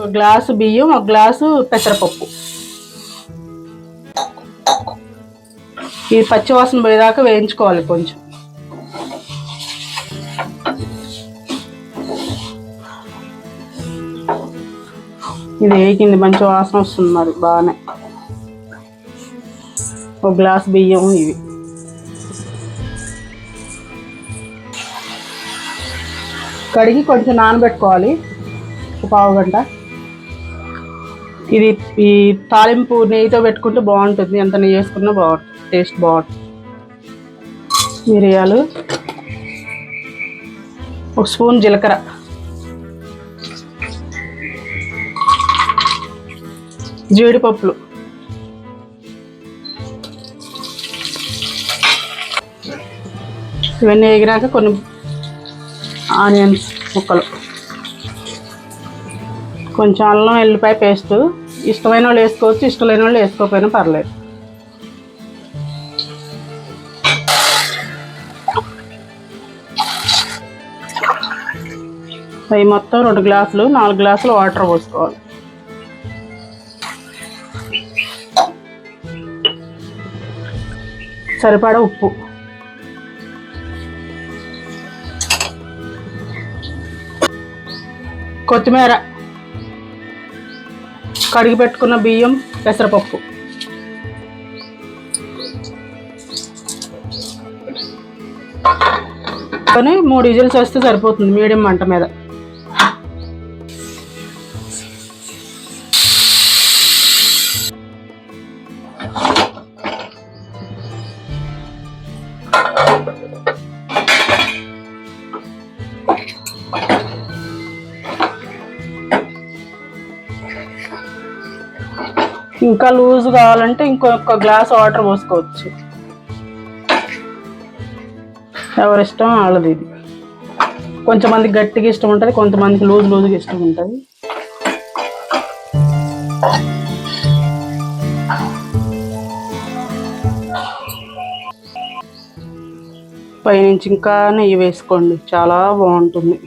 ఒక గ్లాసు బియ్యం, ఒక గ్లాసు పెసరపప్పు. ఇది పచ్చివాసన పోయేదాకా వేయించుకోవాలి కొంచెం. ఇది వేగింది, మంచి వాసన వస్తుంది మరి బాగానే. ఒక గ్లాస్ బియ్యం ఇవి. కడిగి కొంచెం నానబెట్టుకోవాలి ఒక పావు గంట. ఇది ఈ తాలింపు నెయ్యితో పెట్టుకుంటే బాగుంటుంది, ఎంత నెయ్యి వేసుకున్నా బాగుంటుంది, టేస్ట్ బాగుంటుంది. మిరియాలు, ఒక స్పూన్ జీలకర్ర, జీడిపప్పులు, ఇవన్నీ వేగినాక కొన్ని ఆనియన్స్ ముక్కలు, కొంచెం అల్లం ఎల్లిపాయ పేస్ట్. ఇష్టమైన వాళ్ళు వేసుకోవచ్చు, ఇష్టం లేని వాళ్ళు వేసుకోకపోయినా పర్లేదు. అవి మొత్తం 2 గ్లాసులు, 4 గ్లాసులు వాటర్ పోసుకోవాలి. సరిపడా ఉప్పు, కొత్తిమీర, కడిగి పెట్టుకున్న బియ్యం, పెసరపప్పు. కానీ 3 విజిల్స్ వస్తే సరిపోతుంది మీడియం మంట మీద. ఇంకా లూజ్ కావాలంటే ఇంకొక గ్లాస్ వాటర్ పోసుకోవచ్చు, ఎవరిష్టం వాళ్ళది. ఇది కొంతమందికి గట్టిగా ఇష్టం ఉంటుంది, కొంతమందికి లూజ్గా ఇష్టం ఉంటుంది. పైనుంచి ఇంకా నెయ్యి వేసుకోండి, చాలా బాగుంటుంది.